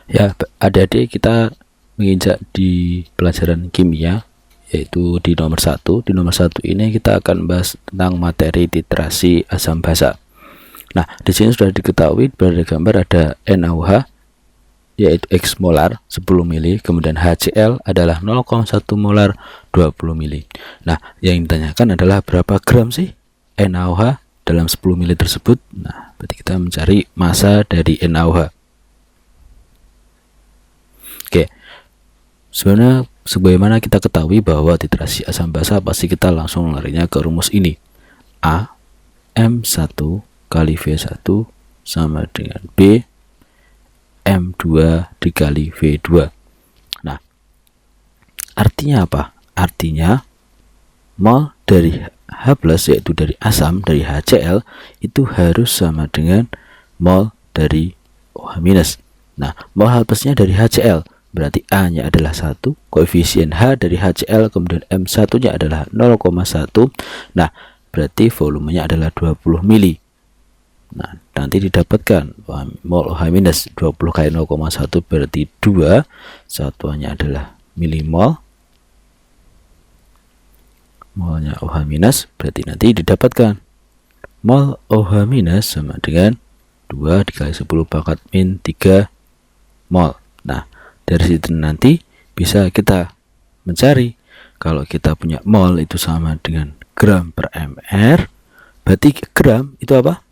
Ya, adik-adik, kita menginjak di pelajaran kimia, yaitu di nomor 1. Di nomor 1 ini kita akan bahas tentang materi titrasi asam basa. Nah, di sini sudah diketahui pada gambar ada NaOH yaitu X molar 10 mili, kemudian HCl adalah 0,1 molar 20 mili. Nah, yang ditanyakan adalah berapa gram sih NaOH dalam 10 mili tersebut. Nah, berarti kita mencari massa dari NaOH. Oke, sebenarnya sebagaimana kita ketahui bahwa titrasi asam basa pasti kita langsung larinya ke rumus ini. A M1 kali V1 sama dengan B M2 dikali V2. Nah, artinya apa? Artinya mol dari H+, yaitu dari asam, dari HCl, itu harus sama dengan mol dari OH-. Nah, mol H+-nya dari HCl, berarti A-nya adalah 1, koefisien H dari HCl, kemudian M1-nya adalah 0,1. Nah, berarti volumenya adalah 20 mili. Nah, nanti didapatkan mol OH- 20 kali 0,1 berarti 2, satuannya adalah milimol. Molnya OH- berarti nanti didapatkan mol OH- sama dengan 2 dikali 10 pangkat min 3 mol. Nah, dari situ nanti bisa kita mencari kalau kita punya mol itu sama dengan gram per mr, berarti gram itu apa?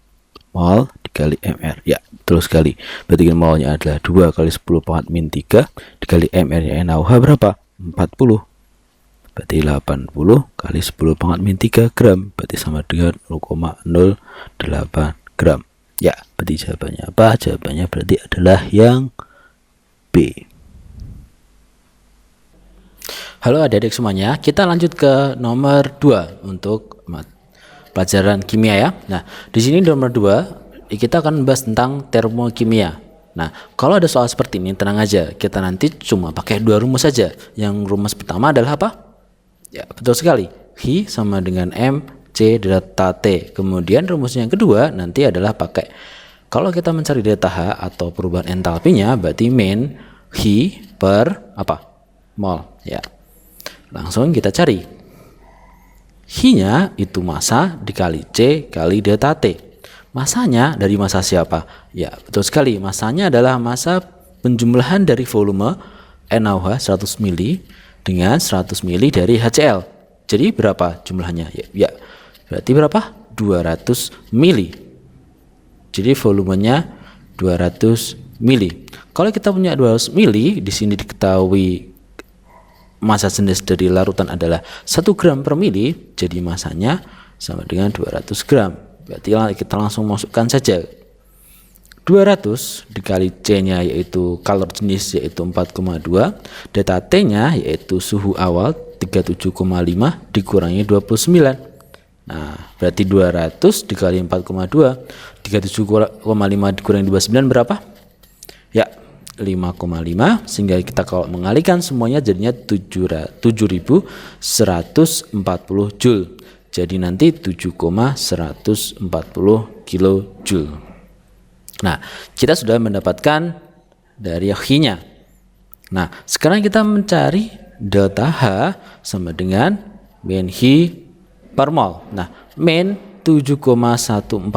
Mol dikali mr. Ya, betul sekali. Berarti molnya adalah 2 kali 10 pangkat min 3 dikali mr-nya NaOH berapa? 40. Berarti 80 kali 10 pangkat min 3 gram, berarti sama dengan 0,08 gram. Ya, berarti jawabannya apa? Jawabannya berarti adalah yang B. Halo adik-adik semuanya, kita lanjut ke nomor 2 untuk pelajaran kimia ya. Nah, di sini nomor 2 kita akan membahas tentang termokimia. Nah, kalau ada soal seperti ini tenang aja, kita nanti cuma pakai 2 rumus saja. Yang rumus pertama adalah apa? Ya, betul sekali. Hi sama dengan M C delta T. Kemudian rumus yang kedua nanti adalah pakai, kalau kita mencari delta H atau perubahan entalpinya, berarti min Hi per apa? Mol. Ya. Langsung kita cari. Hi-nya itu massa dikali C kali delta T. Massanya dari massa siapa? Ya, betul sekali. Massanya adalah massa penjumlahan dari volume NaOH 100 mili dengan 100 mili dari HCl. Jadi berapa jumlahnya? Ya, berarti berapa? 200 mili. Jadi volumenya 200 mili. Kalau kita punya 200 mili, di sini diketahui massa jenis dari larutan adalah 1 gram per mili, jadi masanya sama dengan 200 gram. Berarti kita langsung masukkan saja 200 dikali C-nya yaitu kalor jenis yaitu 4,2, delta T-nya yaitu suhu awal 37,5 dikurangi 29. Nah, berarti 200 dikali 4,2, 37,5 dikurangi 29 berapa? Ya, 5,5, sehingga kita kalau mengalihkan semuanya jadinya 7140 Joule. Jadi nanti 7,140 kilojoule. Nah, kita sudah mendapatkan dari Hi-nya. Nah, sekarang kita mencari delta H sama dengan min Hi per mol. Nah, min 7,140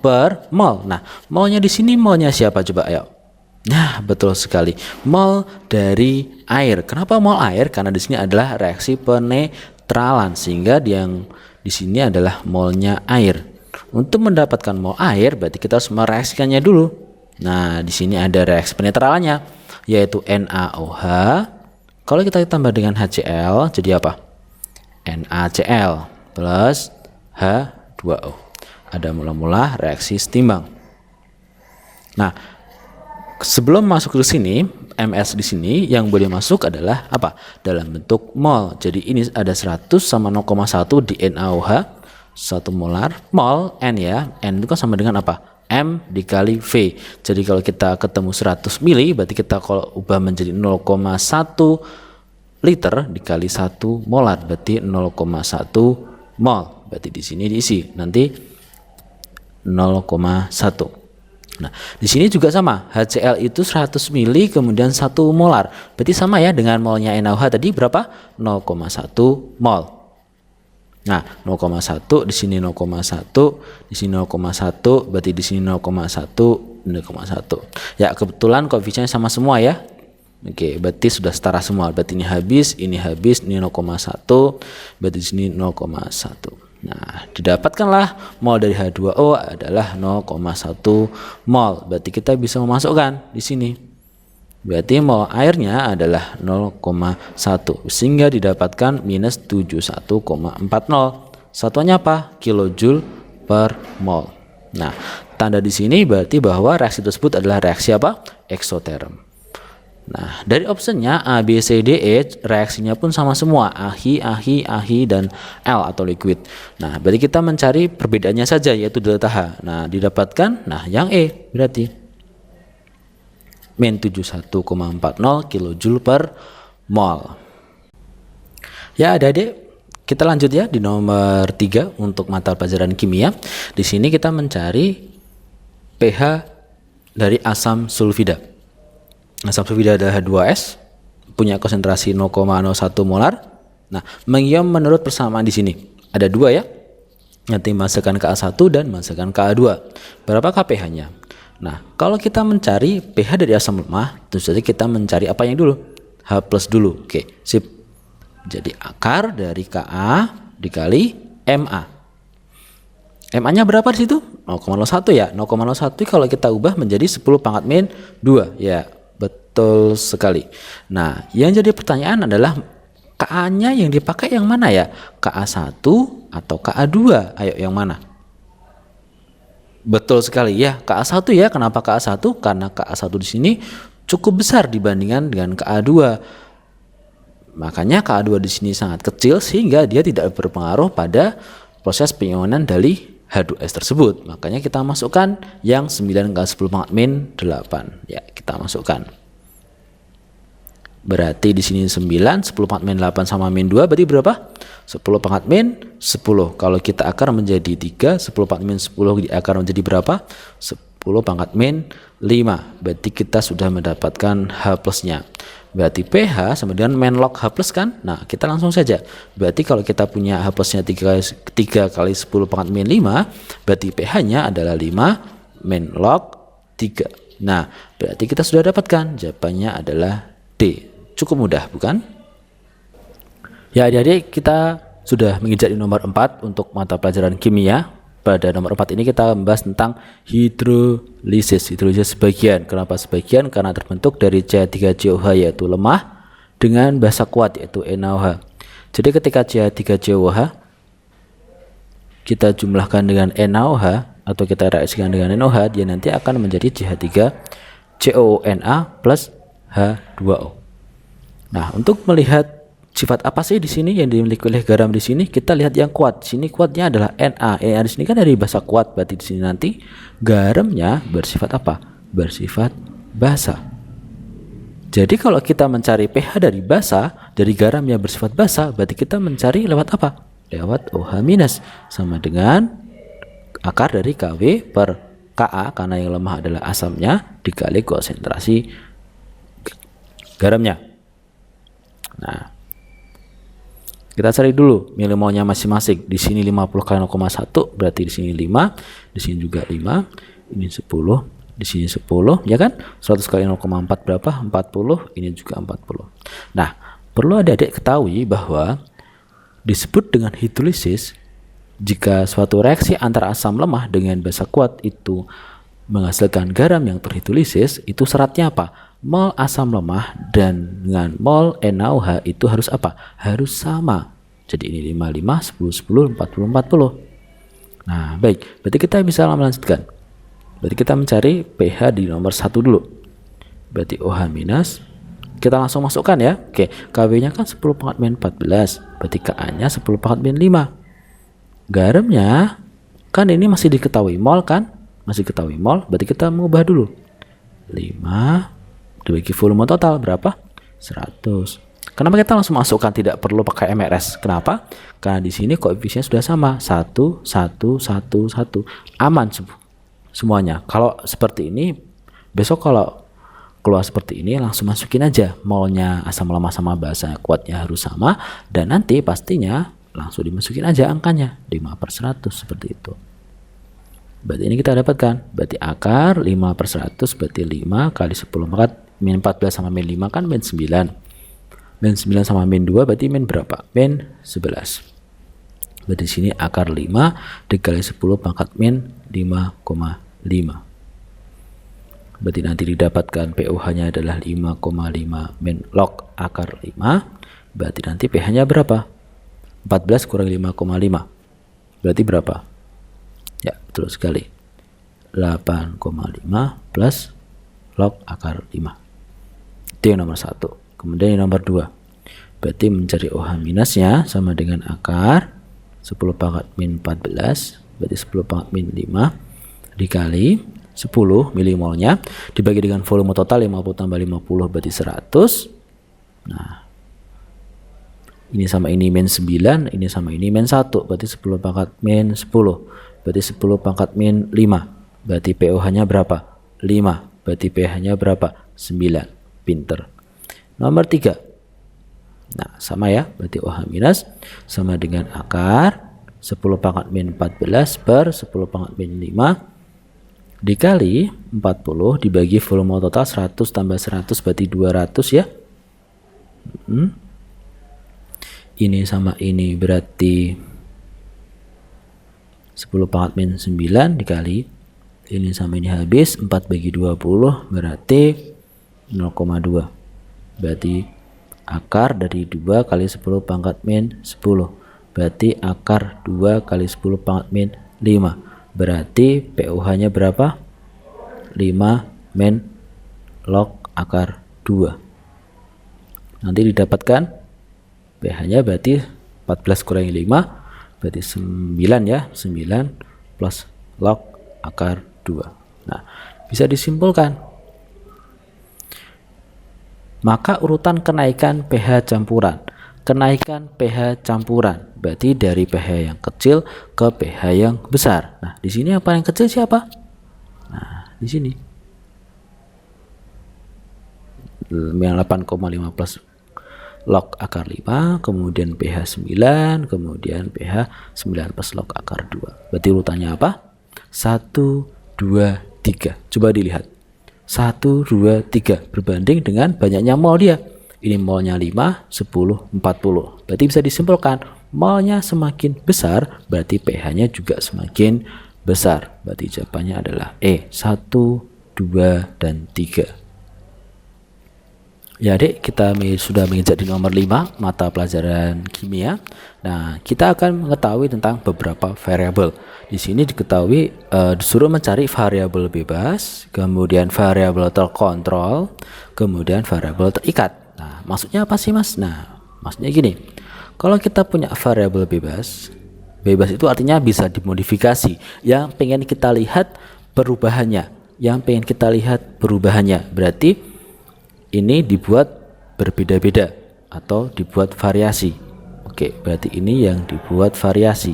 per mol. Nah, molnya di sini molnya siapa coba? Ayo. Nah, betul sekali. Mol dari air. Kenapa mol air? Karena di sini adalah reaksi penetralan, sehingga yang di sini adalah molnya air. Untuk mendapatkan mol air, berarti kita harus mereaksikannya dulu. Nah, di sini ada reaksi penetralannya, yaitu NaOH. Kalau kita tambah dengan HCl, jadi apa? NaCl plus H2O. Ada mula-mula reaksi setimbang. Nah, sebelum masuk ke sini, MS di sini yang boleh masuk adalah apa? Dalam bentuk mol. Jadi ini ada 100 sama 0,1 di NaOH 1 molar. Mol N ya. N itu kan sama dengan apa? M dikali V. Jadi kalau kita ketemu 100 mili, berarti kita kalau ubah menjadi 0,1 liter dikali 1 molar, berarti 0,1 mol. Berarti di sini diisi nanti 0,1. Nah, di sini juga sama, HCl itu 100 mili kemudian 1 molar. Berarti sama ya dengan molnya NaOH tadi berapa? 0,1 mol. Nah, 0,1 di sini 0,1, di sini 0,1, berarti di sini 0,1, 0,1. Ya, kebetulan koefisiennya sama semua ya. Oke, berarti sudah setara semua. Berarti ini habis, ini 0,1, berarti di sini 0,1. Nah, didapatkanlah mol dari H2O adalah 0,1 mol. Berarti kita bisa memasukkan di sini. Berarti mol airnya adalah 0,1 sehingga didapatkan minus 71,40. Satuannya apa? Kilojoule per mol. Nah, tanda di sini berarti bahwa reaksi tersebut adalah reaksi apa? Eksoterm. Nah, dari optionnya A, B, C, D, E, reaksinya pun sama semua, AHI, dan L atau liquid. Nah, berarti kita mencari perbedaannya saja, yaitu delta H. Nah, didapatkan, nah yang E berarti min 71,40 kilojoule per mol. Ya, adik-adik, kita lanjut ya di nomor 3 untuk mata pelajaran kimia. Di sini kita mencari pH dari asam sulfida. Asam sulfida adalah H2S, punya konsentrasi 0,01 molar. Nah, mengiom menurut persamaan di sini ada 2 ya. Nanti masukkan Ka1 dan masukkan Ka2. Berapakah pH-nya? Nah, kalau kita mencari pH dari asam lemah, tentu saja kita mencari apa yang dulu? H+ dulu. Oke, sip. Jadi akar dari Ka dikali Ma. Ma-nya berapa di situ? 0,01 ya. 0,01 kalau kita ubah menjadi 10 pangkat min 2 ya. Betul sekali. Nah, yang jadi pertanyaan adalah Ka-nya yang dipakai yang mana ya? Ka1 atau Ka2? Ayo yang mana? Betul sekali ya, Ka1 ya. Kenapa Ka1? Karena Ka1 di sini cukup besar dibandingkan dengan Ka2. Makanya Ka2 di sini sangat kecil sehingga dia tidak berpengaruh pada proses penyuonan dari H2S tersebut. Makanya kita masukkan yang 9 kali 10 pangkat min 8. Ya, kita masukkan. Berarti di sini 9, 10 pangkat min 8 sama min 2 berarti berapa? 10 pangkat min 10. Kalau kita akar menjadi 3, 10 pangkat min 10 diakar menjadi berapa? 10 pangkat min 5. Berarti kita sudah mendapatkan H plusnya. Berarti pH sama dengan min log H plus kan? Nah, kita langsung saja. Berarti kalau kita punya H plusnya 3 kali 10 pangkat min 5, berarti pH-nya adalah 5 min log 3. Nah, berarti kita sudah dapatkan jawabannya adalah D. Cukup mudah, bukan? Ya, adik-adik, kita sudah menginjak di nomor 4 untuk mata pelajaran kimia. Pada nomor 4 ini kita membahas tentang hidrolisis. Hidrolisis sebagian. Kenapa sebagian? Karena terbentuk dari CH3COH yaitu lemah dengan basa kuat yaitu NaOH. Jadi ketika CH3COH kita jumlahkan dengan NaOH atau kita reaksikan dengan NaOH, dia nanti akan menjadi CH3COONa plus H2O. Nah, untuk melihat sifat apa sih di sini yang dimiliki oleh garam di sini, kita lihat yang kuat. Sini kuatnya adalah Na. Na di sini kan dari basa kuat, berarti di sini nanti garamnya bersifat apa? Bersifat basa. Jadi kalau kita mencari pH dari basa, dari garam yang bersifat basa, berarti kita mencari lewat apa? Lewat OH- sama dengan akar dari Kw per Ka karena yang lemah adalah asamnya dikali konsentrasi garamnya. Nah, kita cari dulu milimolnya masing-masing. Di sini 50 kali 0,1 berarti di sini 5, di sini juga 5, ini 10, di sini 10, ya kan? 100 kali 0,4 berapa? 40, ini juga 40. Nah, perlu adik-adik ketahui bahwa disebut dengan hidrolisis jika suatu reaksi antara asam lemah dengan basa kuat itu menghasilkan garam yang terhidrolisis, itu syaratnya apa? Mol asam lemah dan dengan mol NaOH itu harus apa? Harus sama. Jadi ini 55, 10, 10, 40, 40. Nah, baik. Berarti kita bisa melanjutkan. Berarti kita mencari pH di nomor 1 dulu. Berarti OH-. Kita langsung masukkan ya. Oke, Kw-nya kan 10 pangkat min 14. Berarti Ka-nya 10 pangkat min 5. Garamnya kan ini masih diketahui mol kan? Masih ketahui mol. Berarti kita mengubah dulu. 5 dibagi volume total berapa? 100. Kenapa kita langsung masukkan, tidak perlu pakai MRS? Kenapa? Karena di sini koefisiennya sudah sama, 1, 1, 1, 1. Aman semuanya. Kalau seperti ini, besok kalau keluar seperti ini langsung masukin aja molnya asam lemah sama basa kuatnya harus sama, dan nanti pastinya langsung dimasukin aja angkanya 5/100 seperti itu. Berarti ini kita dapatkan, berarti akar 5/100 berarti 5 kali 10 maka min 14 sama min 5 kan min 9. Min 9 sama min 2 berarti min berapa? Min 11. Berarti sini akar 5 dikali 10 pangkat min 5,5. Berarti nanti didapatkan pOH-nya adalah 5,5 min log akar 5. Berarti nanti pH-nya berapa? 14 kurang 5,5. Berarti berapa? Ya, betul sekali. 8,5 plus log akar 5. Itu yang nomor 1. Kemudian yang nomor 2. Berarti mencari OH minusnya sama dengan akar 10 pangkat min 14. Berarti 10 pangkat min 5 dikali 10 milimolnya dibagi dengan volume total 50 tambah 50 berarti 100. Nah, ini sama ini min 9, ini sama ini min 1, berarti 10 pangkat min 10, berarti 10 pangkat min 5, berarti pOH-nya berapa? 5, berarti pH-nya berapa? 9. Pinter. Nomor 3. Nah, sama ya, berarti OH minus sama dengan akar 10 pangkat min 14 per 10 pangkat min 5 dikali 40 dibagi volume total 100 tambah 100 berarti 200 ya. Ini sama ini berarti 10 pangkat min 9 dikali ini sama ini habis 4 bagi 20 berarti 0,2. Berarti akar dari 2 kali 10 pangkat min 10 berarti akar 2 kali 10 pangkat min 5. Berarti pOH-nya berapa? 5 min log akar 2. Nanti didapatkan pH-nya berarti 14 kurangi 5 berarti 9 ya. 9 plus log akar 2. Nah, bisa disimpulkan. Maka urutan kenaikan pH campuran. Kenaikan pH campuran berarti dari pH yang kecil ke pH yang besar. Nah, di sini apa yang kecil siapa? Nah, di sini yang 8,5 plus log akar 5, kemudian pH 9, kemudian pH 9 plus log akar 2. Berarti urutannya apa? 1, 2, 3. Coba dilihat. 1, 2, 3 berbanding dengan banyaknya mol dia. Ini molnya 5, 10, 40. Berarti bisa disimpulkan molnya semakin besar berarti pH-nya juga semakin besar. Berarti jawabannya adalah E, 1, 2, dan 3. Ya adik, kita sudah menginjak di nomor 5 mata pelajaran kimia. Nah, kita akan mengetahui tentang beberapa variabel. Di sini diketahui disuruh mencari variabel bebas, kemudian variabel terkontrol, kemudian variabel terikat. Nah, maksudnya apa sih Mas? Nah, maksudnya gini. Kalau kita punya variabel bebas, bebas itu artinya bisa dimodifikasi. Yang pengen kita lihat perubahannya, berarti ini dibuat berbeda-beda atau dibuat variasi. Oke, berarti ini yang dibuat variasi.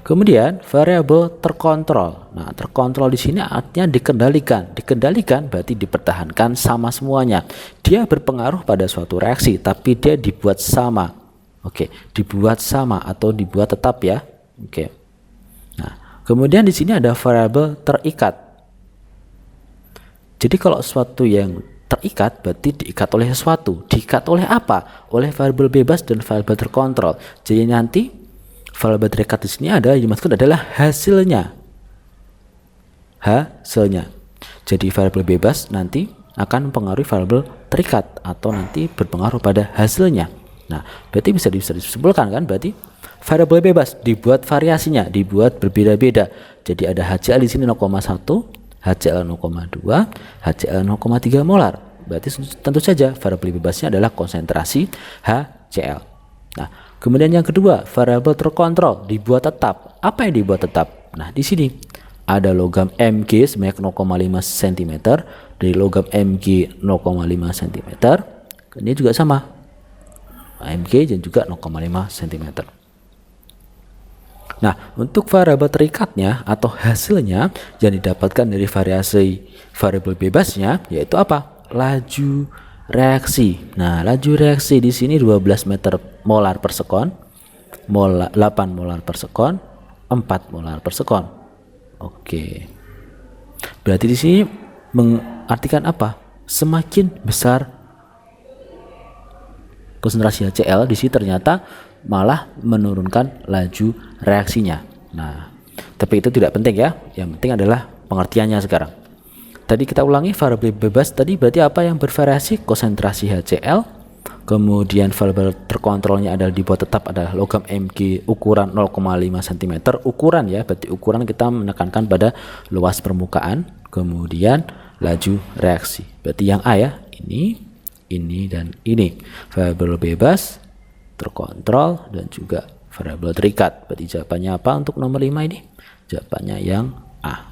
Kemudian variabel terkontrol. Nah, terkontrol di sini artinya dikendalikan. Dikendalikan berarti dipertahankan sama semuanya. Dia berpengaruh pada suatu reaksi, tapi dia dibuat sama. Oke, dibuat sama atau dibuat tetap ya. Oke. Nah, kemudian di sini ada variabel terikat. Jadi kalau sesuatu yang terikat berarti diikat oleh sesuatu. Diikat oleh apa? Oleh variabel bebas dan variabel terkontrol. Jadi nanti variabel terikat di sini ada yang dimaksud adalah hasilnya. Jadi variabel bebas nanti akan mempengaruhi variabel terikat atau nanti berpengaruh pada hasilnya. Nah, berarti bisa disimpulkan kan, berarti variabel bebas dibuat variasinya, dibuat berbeda-beda. Jadi ada HCl di sini 0,1, HCl 0,2, HCl 0,3 molar. Berarti tentu saja variabel bebasnya adalah konsentrasi HCl. Nah, kemudian yang kedua, variabel terkontrol dibuat tetap. Apa yang dibuat tetap? Nah, di sini ada logam Mg sebanyak 0,5 cm, dari logam Mg 0,5 cm. Ini juga sama. Mg dan juga 0,5 cm. Nah, untuk variabel terikatnya atau hasilnya yang didapatkan dari variasi variabel bebasnya yaitu apa? Laju reaksi. Nah, laju reaksi di sini 12 meter molar per sekon, 8 molar per sekon, 4 molar per sekon. Oke. Berarti di sini mengartikan apa? Semakin besar konsentrasi HCl di sini ternyata malah menurunkan laju reaksinya. Nah, tapi itu tidak penting ya. Yang penting adalah pengertiannya sekarang. Tadi kita ulangi variabel bebas tadi berarti apa yang bervariasi? Konsentrasi HCl. Kemudian variabel terkontrolnya adalah di bawah tetap adalah logam Mg ukuran 0,5 cm. Ukuran ya, berarti ukuran kita menekankan pada luas permukaan. Kemudian laju reaksi. Berarti yang A ya, ini dan ini. Variabel bebas, terkontrol, dan juga variabel terikat. Berarti jawabannya apa untuk nomor 5 ini? Jawabannya yang A.